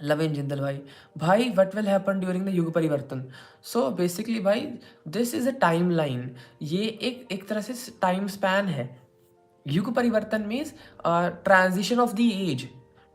लवेन जिंदल भाई, भाई what will happen during the युग परिवर्तन। सो बेसिकली भाई, this is a time line. ये एक तरह से टाइम स्पैन है। युग परिवर्तन means transition of the age.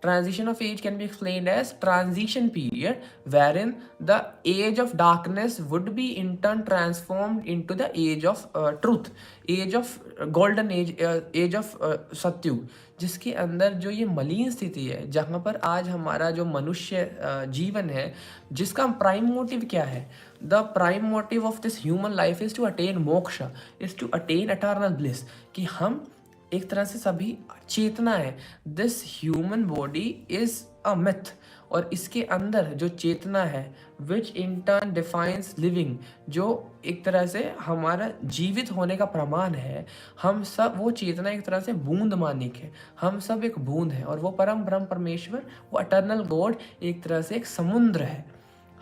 Transition of age can be explained as transition period wherein the age of darkness would be in turn transformed into the age of truth, age of golden age, age of सत्युग, जिसके अंदर जो ये मलिन स्थिति है, जहाँ पर आज हमारा जो मनुष्य जीवन है, जिसका प्राइम मोटिव क्या है? The prime motive of this human life is to attain moksha, is to attain eternal bliss, कि हम एक तरह से सभी चेतना है। This human body is a myth, और इसके अंदर जो चेतना है which in turn defines living, जो एक तरह से हमारा जीवित होने का प्रमाण है। हम सब, वो चेतना एक तरह से बूंद मानिक है, हम सब एक बूंद है, और वो परम ब्रह्म परमेश्वर, वो अटर्नल गॉड एक तरह से एक समुद्र है।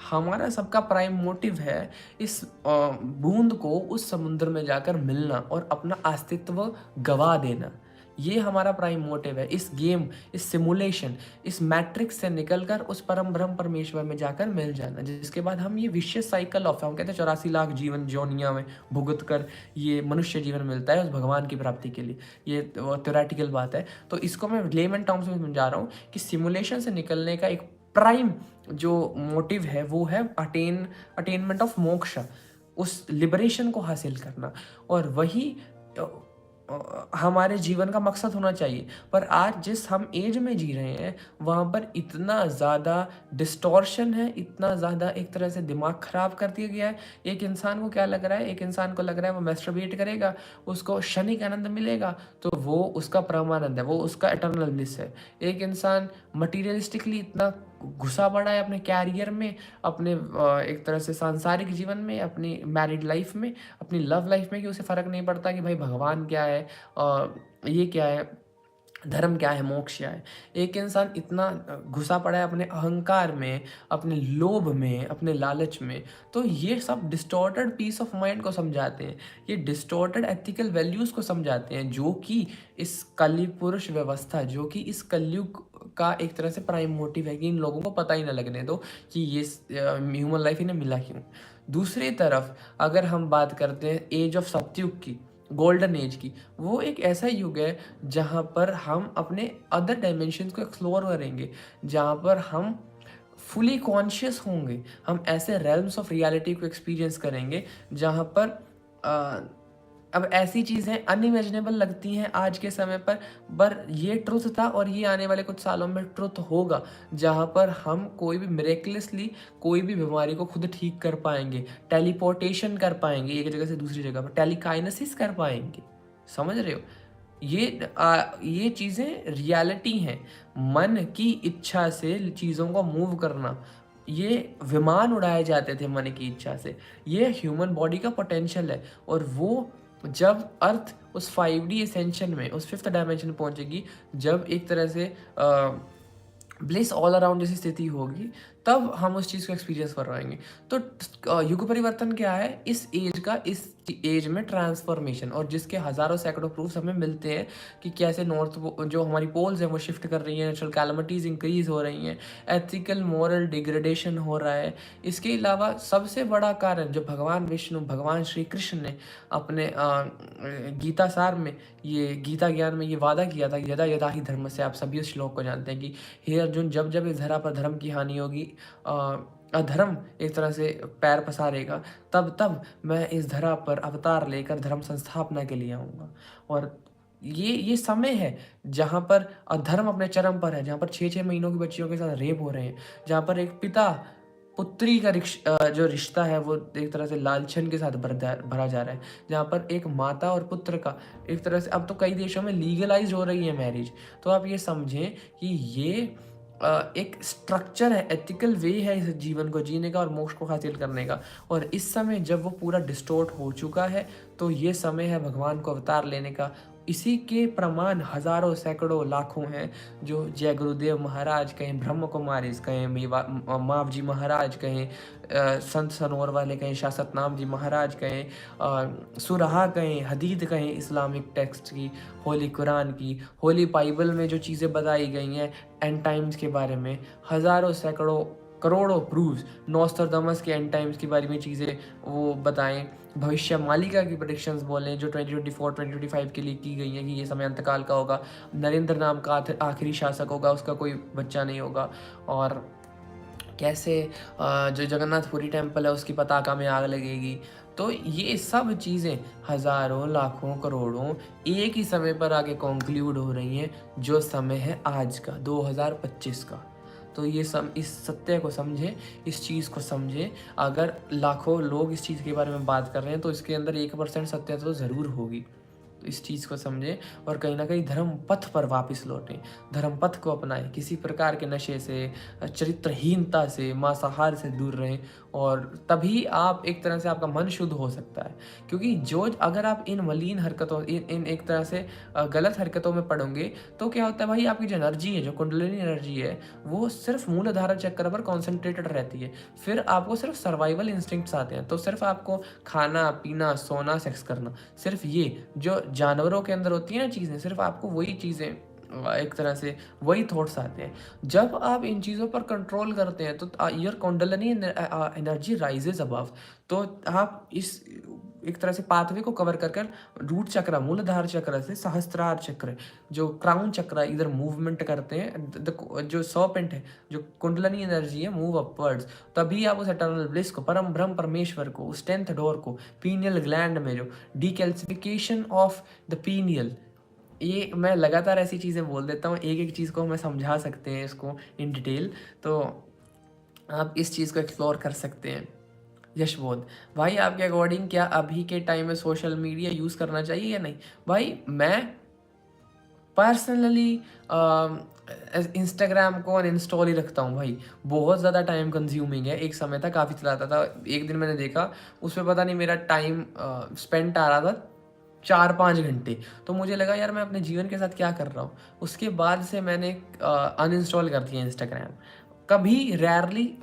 हमारा सबका प्राइम मोटिव है इस बूंद को उस समुद्र में जाकर मिलना और अपना अस्तित्व गवा देना। ये हमारा प्राइम मोटिव है, इस गेम, इस सिमुलेशन, इस मैट्रिक्स से निकलकर उस परम ब्रह्म परमेश्वर में जाकर मिल जाना, जिसके बाद हम ये विशेष साइकिल ऑफ, हम कहते हैं 84 लाख जीवन जोनिया में भुगत कर ये मनुष्य जीवन मिलता है उस भगवान की प्राप्ति के लिए। ये थ्योरेटिकल बात है, तो इसको मैं लेमन टर्म्स में समझा रहा हूँ कि सिमुलेशन से निकलने का एक प्राइम जो मोटिव है वो है अटेनमेंट ऑफ मोक्ष, उस लिबरेशन को हासिल करना, और वही हमारे जीवन का मकसद होना चाहिए। पर आज जिस हम एज में जी रहे हैं वहाँ पर इतना ज़्यादा डिस्टॉर्शन है, इतना ज़्यादा एक तरह से दिमाग ख़राब कर दिया गया है। एक इंसान को क्या लग रहा है? एक इंसान को लग रहा है वो मैस्टरबेट करेगा, उसको क्षणिक आनंद मिलेगा, तो वो उसका परमानंद है, वो उसका एटर्नल ब्लिस है। एक इंसान मटीरियलिस्टिकली इतना घुसा पड़ा है अपने कैरियर में, अपने एक तरह से सांसारिक जीवन में, अपनी मैरिड लाइफ में, अपनी लव लाइफ में, कि उसे फ़र्क नहीं पड़ता कि भाई भगवान क्या है, ये क्या है, धर्म क्या है, मोक्ष क्या है। एक इंसान इतना घुसा पड़ा है अपने अहंकार में, अपने लोभ में, अपने लालच में। तो ये सब डिस्टॉर्टेड पीस ऑफ माइंड को समझाते हैं, ये डिस्टॉर्टेड एथिकल वैल्यूज़ को समझाते हैं, जो कि इस कलि पुरुष व्यवस्था, जो कि इस कलयुग का एक तरह से प्राइम मोटिव है, कि इन लोगों को पता ही ना लगने दो कि ये ह्यूमन लाइफ इन्हें मिला क्यों। दूसरी तरफ अगर हम बात करते हैं एज ऑफ सत्युग की, गोल्डन एज की, वो एक ऐसा युग है जहाँ पर हम अपने अदर डायमेंशंस को एक्सप्लोर करेंगे, जहाँ पर हम फुली कॉन्शियस होंगे, हम ऐसे रेल्म्स ऑफ रियलिटी को एक्सपीरियंस करेंगे जहाँ पर अब ऐसी चीज़ें अनइमेजिनेबल लगती हैं आज के समय पर ये ट्रुथ था, और ये आने वाले कुछ सालों में ट्रुथ होगा, जहाँ पर हम कोई भी मिरेकलसली कोई भी बीमारी को खुद ठीक कर पाएंगे, टेलीपोर्टेशन कर पाएंगे एक जगह से दूसरी जगह पर, टेलीकाइनेसिस कर पाएंगे। समझ रहे हो? ये चीज़ें रियलिटी हैं। मन की इच्छा से चीज़ों को मूव करना, ये विमान उड़ाए जाते थे मन की इच्छा से, ये ह्यूमन बॉडी का पोटेंशियल है। और वो जब अर्थ उस 5D एसेंशन में, उस 5th डायमेंशन में पहुंचेगी, जब एक तरह से ब्लिस ऑल अराउंड जैसी स्थिति होगी, तब हम उस चीज़ को एक्सपीरियंस कर पाएंगे। तो युग परिवर्तन क्या है? इस एज का, इस एज में ट्रांसफॉर्मेशन, और जिसके हज़ारों सैकड़ों प्रूफ्स हमें मिलते हैं कि कैसे नॉर्थ जो हमारी पोल्स हैं वो शिफ्ट कर रही हैं, नेचुरल कैलमिटीज़ इंक्रीज़ हो रही हैं, एथिकल मॉरल डिग्रेडेशन हो रहा है। इसके अलावा सबसे बड़ा कारण जो भगवान विष्णु, भगवान श्री कृष्ण ने अपने गीता सार में, ये गीता ज्ञान में ये वादा किया था कि यदा यदा ही धर्म से, आप सभी उस श्लोक को जानते हैं कि हे अर्जुन, जब जब इस धरा पर धर्म की हानि होगी, अधर्म एक तरह से पैर पसारेगा, तब तब मैं इस धरा पर अवतार लेकर धर्म संस्थापना के लिए आऊँगा। और ये समय है जहाँ पर अधर्म अपने चरम पर है, जहाँ पर 6-6 महीनों की बच्चियों के साथ रेप हो रहे हैं, जहाँ पर एक पिता पुत्री का जो रिश्ता है वो एक तरह से लालछन के साथ भरा जा रहा है, जहाँ पर एक माता और पुत्र का एक तरह से, अब तो कई देशों में लीगलाइज हो रही है मैरिज। तो आप ये समझें कि ये एक स्ट्रक्चर है, एथिकल वे है इस जीवन को जीने का और मोक्ष को हासिल करने का। और इस समय जब वो पूरा डिस्टोर्ट हो चुका है, तो ये समय है भगवान को अवतार लेने का, इसी के प्रमाण हज़ारों, सैकड़ों, लाखों हैं, जो जय गुरुदेव महाराज कहें, ब्रह्म कुमारीज़ कहें, माव जी महाराज कहें, संत सनोर वाले कहें, शाह सतनाम जी महाराज कहें, सुरहा कहें, हदीद कहें, इस्लामिक टेक्स्ट की, होली कुरान की, होली बाइबल में जो चीज़ें बताई गई हैं एंड टाइम्स के बारे में, हज़ारों, सैकड़ों, करोड़ों प्रूव्स, नॉस्ट्राडामस के एंड टाइम्स के बारे में चीज़ें वो बताएं, भविष्य मालिका की प्रेडिक्शंस बोलें जो 2024 2025 के लिए की गई हैं कि ये समय अंतकाल का होगा, नरेंद्र नाम का आखिरी शासक होगा, उसका कोई बच्चा नहीं होगा, और कैसे जो जगन्नाथपुरी टेम्पल है उसकी पताका में आग लगेगी। तो ये सब चीज़ें हज़ारों, लाखों, करोड़ों एक ही समय पर आके कॉन्क्लूड हो रही हैं, जो समय है आज का 2025 का। तो ये इस सत्य को समझे, इस चीज़ को समझे। अगर लाखों लोग इस चीज़ के बारे में बात कर रहे हैं तो इसके अंदर 1% सत्य तो ज़रूर होगी। तो इस चीज़ को समझें और कहीं ना कहीं धर्म पथ पर वापस लौटें, धर्म पथ को अपनाएं, किसी प्रकार के नशे से, चरित्रहीनता से, मांसाहार से दूर रहें, और तभी आप एक तरह से आपका मन शुद्ध हो सकता है। क्योंकि अगर आप इन मलिन हरकतों, इन एक तरह से गलत हरकतों में पड़ोगे तो क्या होता है भाई, आपकी जो एनर्जी है, जो कुंडलिनी एनर्जी है, वो सिर्फ मूलाधार चक्र पर कॉन्सेंट्रेटेड रहती है। फिर आपको सिर्फ सर्वाइवल इंस्टिंक्ट्स आते हैं, तो सिर्फ आपको खाना पीना, सोना, सेक्स करना, सिर्फ ये जो जानवरों के अंदर होती है ना चीज़ें, सिर्फ आपको वही चीज़ें, एक तरह से वही थॉट्स आते हैं। जब आप इन चीज़ों पर कंट्रोल करते हैं तो your kundalini energy rises above. तो आप इस एक तरह से पाथवे को कवर कर कर रूट चक्र, मूलाधार चक्र से सहस्त्रार चक्र, जो क्राउन चक्र, इधर मूवमेंट करते हैं, जो सर्पेंट है, जो कुंडलिनी एनर्जी है, मूव अपवर्ड्स। तभी आप उस एटर्नल ब्लिस को, परम ब्रह्म परमेश्वर को, उस 10th डोर को, पीनियल ग्लैंड में जो डीकैल्सिफिकेशन ऑफ द पीनियल, ये मैं लगातार ऐसी चीज़ें बोल देता हूँ, एक एक चीज़ को हमें समझा सकते हैं इसको इन डिटेल, तो आप इस चीज़ को एक्सप्लोर कर सकते हैं। यशबोध भाई, आपके अकॉर्डिंग क्या अभी के टाइम में सोशल मीडिया यूज़ करना चाहिए या नहीं? भाई मैं पर्सनली इंस्टाग्राम को अनइंस्टॉल ही रखता हूँ भाई। बहुत ज़्यादा टाइम कंज्यूमिंग है, एक समय था काफ़ी चलाता था। एक दिन मैंने देखा उस पर पता नहीं मेरा टाइम स्पेंड आ रहा था 4-5 घंटे। तो मुझे लगा यार मैं अपने जीवन के साथ क्या कर रहा हूँ। उसके बाद से मैंने अनइंस्टॉल कर दिया इंस्टाग्राम। कभी रेयरली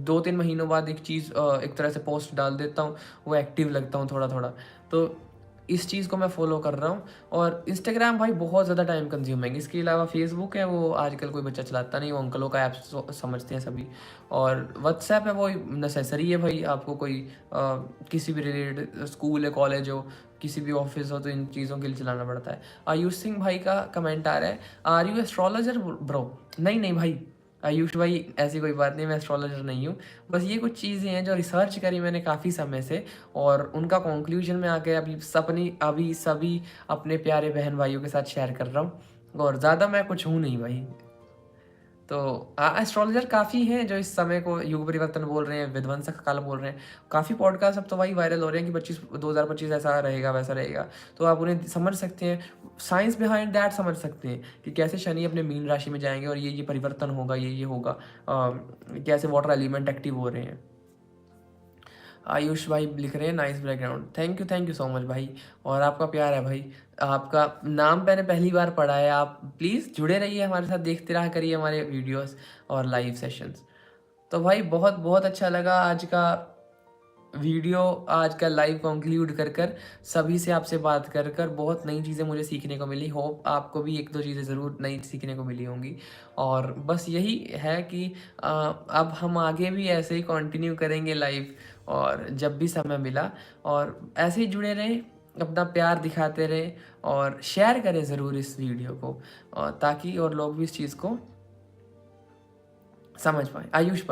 2-3 महीनों बाद एक चीज़, एक तरह से पोस्ट डाल देता हूँ, वो एक्टिव लगता हूँ थोड़ा थोड़ा। तो इस चीज़ को मैं फॉलो कर रहा हूँ। और इंस्टाग्राम भाई बहुत ज़्यादा टाइम कंज्यूमिंग। इसके अलावा फेसबुक है, वो आजकल कोई बच्चा चलाता नहीं, वो अंकलों का ऐप समझते हैं सभी। और व्हाट्सएप है, वो नेसेसरी है भाई। आपको कोई किसी भी रिलेटेड स्कूल है, कॉलेज हो, किसी भी ऑफिस हो, तो इन चीज़ों के लिए चलाना पड़ता है। आयुष सिंह भाई का कमेंट आ रहा है, आर यू एस्ट्रोलॉजर ब्रो? नहीं नहीं भाई, आयुष भाई ऐसी कोई बात नहीं, मैं एस्ट्रोलॉजर नहीं हूँ। बस ये कुछ चीज़ें हैं जो रिसर्च करी मैंने काफ़ी समय से, और उनका कंक्लूजन में आके अभी सभी अपने प्यारे बहन भाइयों के साथ शेयर कर रहा हूँ। और ज़्यादा मैं कुछ हूँ नहीं भाई। तो एस्ट्रोलॉजर काफ़ी हैं जो इस समय को युग परिवर्तन बोल रहे हैं, विध्वंसक काल बोल रहे हैं। काफ़ी पॉडकास्ट अब तो भाई वायरल हो रहे हैं कि 2025 ऐसा रहेगा, वैसा रहेगा। तो आप उन्हें समझ सकते हैं, साइंस बिहाइंड दैट समझ सकते हैं कि कैसे शनि अपने मीन राशि में जाएंगे और ये परिवर्तन होगा, ये होगा, कैसे वाटर एलिमेंट एक्टिव हो रहे हैं। आयुष भाई लिख रहे हैं nice background, thank you so much भाई। और आपका प्यार है भाई, आपका नाम मैंने पहली बार पढ़ा है। आप प्लीज़ जुड़े रहिए हमारे साथ, देखते रहा करिए हमारे वीडियोस और लाइव सेशंस। तो भाई बहुत बहुत अच्छा लगा आज का वीडियो, आज का लाइव कंक्लूड कर सभी से आपसे बात कर बहुत नई चीज़ें मुझे सीखने को मिली। होप आपको भी 1-2 चीज़ें ज़रूर नई सीखने को मिली होंगी। और बस यही है कि अब हम आगे भी ऐसे ही कंटिन्यू करेंगे लाइव, और जब भी समय मिला, और ऐसे ही जुड़े रहें, अपना प्यार दिखाते रहें, और शेयर करें ज़रूर इस वीडियो को, ताकि और लोग भी इस चीज़ को समझ पाए। आयुष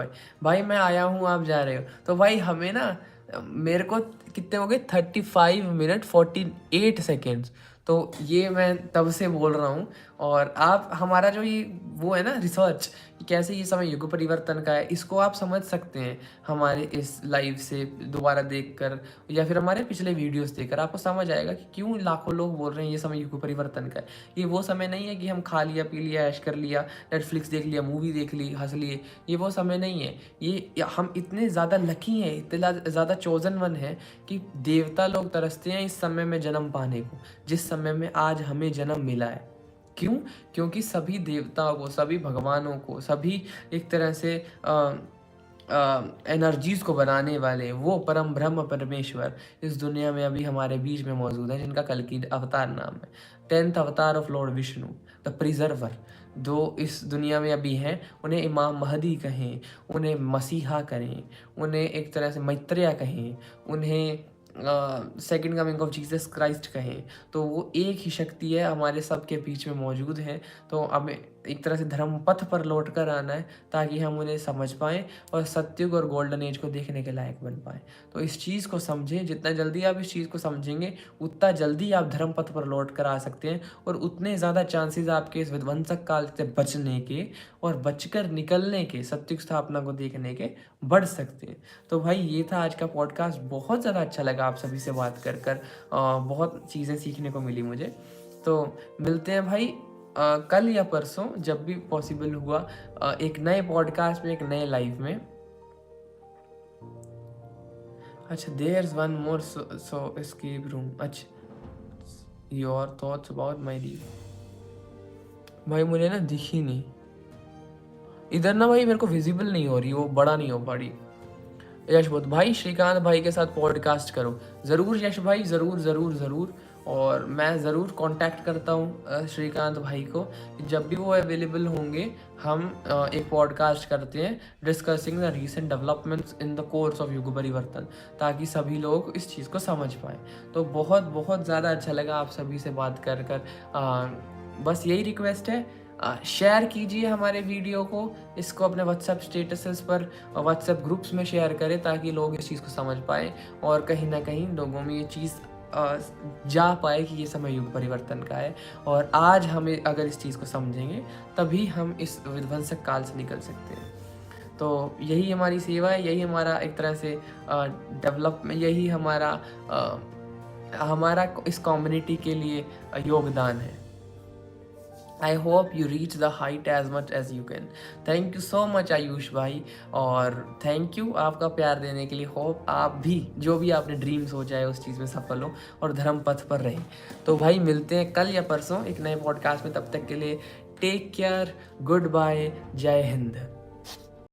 भाई मैं आया हूँ, आप जा रहे हो, तो भाई हमें ना, मेरे को कितने हो गए, 35 मिनट 48 सेकेंड्स। तो ये मैं तब से बोल रहा हूँ, और आप हमारा जो ये वो है ना रिसर्च, कि कैसे ये समय युग परिवर्तन का है, इसको आप समझ सकते हैं हमारे इस लाइव से दोबारा देखकर या फिर हमारे पिछले वीडियोस देखकर आपको समझ आएगा कि क्यों लाखों लोग बोल रहे हैं ये समय युग परिवर्तन का है। ये वो समय नहीं है कि हम खा लिया, पी लिया, ऐश कर लिया, नेटफ्लिक्स देख लिया, मूवी देख ली, हंस लिए। ये वो समय नहीं है। ये हम इतने ज़्यादा लकी हैं, इतने ज़्यादा चोजन वन है कि देवता लोग तरसते हैं इस समय में जन्म पाने को, जिस समय में आज हमें जन्म मिला है। क्यों? क्योंकि सभी देवताओं को, सभी भगवानों को, सभी एक तरह से एनर्जीज़ को बनाने वाले वो परम ब्रह्म परमेश्वर इस दुनिया में अभी हमारे बीच में मौजूद हैं, जिनका कल की अवतार नाम है। 10th अवतार of Lord Vishnu, the preserver, जो इस दुनिया में अभी हैं। उन्हें इमाम महदी कहें, उन्हें मसीहा कहें, उन्हें एक तरह से मैत्रेय कहें, उन्हें second coming of Jesus Christ कहें, तो वो एक ही शक्ति है, हमारे सबके बीच में मौजूद है। तो हमें एक तरह से धर्म पथ पर लौट कर आना है ताकि हम उन्हें समझ पाएँ और सत्युग और गोल्डन एज को देखने के लायक बन पाएँ। तो इस चीज़ को समझें, जितना जल्दी आप इस चीज़ को समझेंगे उतना जल्दी आप धर्म पथ पर लौट कर आ सकते हैं और उतने ज़्यादा चांसेस आपके इस विध्वंसक काल से बचने के और बचकर निकलने के, सत्युग स्थापना को देखने के बढ़ सकते हैं। तो भाई ये था आज का पॉडकास्ट। बहुत ज़्यादा अच्छा लगा आप सभी से बात कर कर, बहुत चीज़ें सीखने को मिली मुझे। तो मिलते हैं भाई कल या परसों, जब भी पॉसिबल हुआ, एक नए पॉडकास्ट में, एक नए लाइव में। अच्छा, there is one more so escape room. अच्छा, your thoughts about my leave. भाई मुझे ना दिखी नहीं इधर ना भाई, मेरे को विजिबल नहीं हो रही, वो बड़ा नहीं हो पा रही। यश बोध भाई, श्रीकांत भाई के साथ पॉडकास्ट करो ज़रूर यश भाई, ज़रूर ज़रूर ज़रूर। और मैं ज़रूर कांटेक्ट करता हूँ श्रीकांत भाई को, जब भी वो अवेलेबल होंगे हम एक पॉडकास्ट करते हैं discussing the recent developments in the course of युग परिवर्तन, ताकि सभी लोग इस चीज़ को समझ पाएँ। तो बहुत बहुत ज़्यादा अच्छा लगा आप सभी से बात कर बस यही रिक्वेस्ट है, शेयर कीजिए हमारे वीडियो को, इसको अपने व्हाट्सएप स्टेटसेस पर, व्हाट्सएप ग्रुप्स में शेयर करें ताकि लोग इस चीज़ को समझ पाएँ और कहीं ना कहीं लोगों में ये चीज़ जा पाए कि ये समय युग परिवर्तन का है। और आज हमें अगर इस चीज़ को समझेंगे तभी हम इस विध्वंसक काल से निकल सकते हैं। तो यही हमारी सेवा है, यही हमारा एक तरह से डेवलपमेंट, यही हमारा इस कम्युनिटी के लिए योगदान है। I hope you reach the height as much as you can. Thank you so much Ayush भाई, और थैंक यू आपका प्यार देने के लिए। होप आप भी जो भी आपने ड्रीम सोचा है उस चीज़ में सफल हो और धर्म पथ पर रहें। तो भाई मिलते हैं कल या परसों एक नए पॉडकास्ट में, तब तक के लिए टेक केयर, गुड बाय, जय हिंद।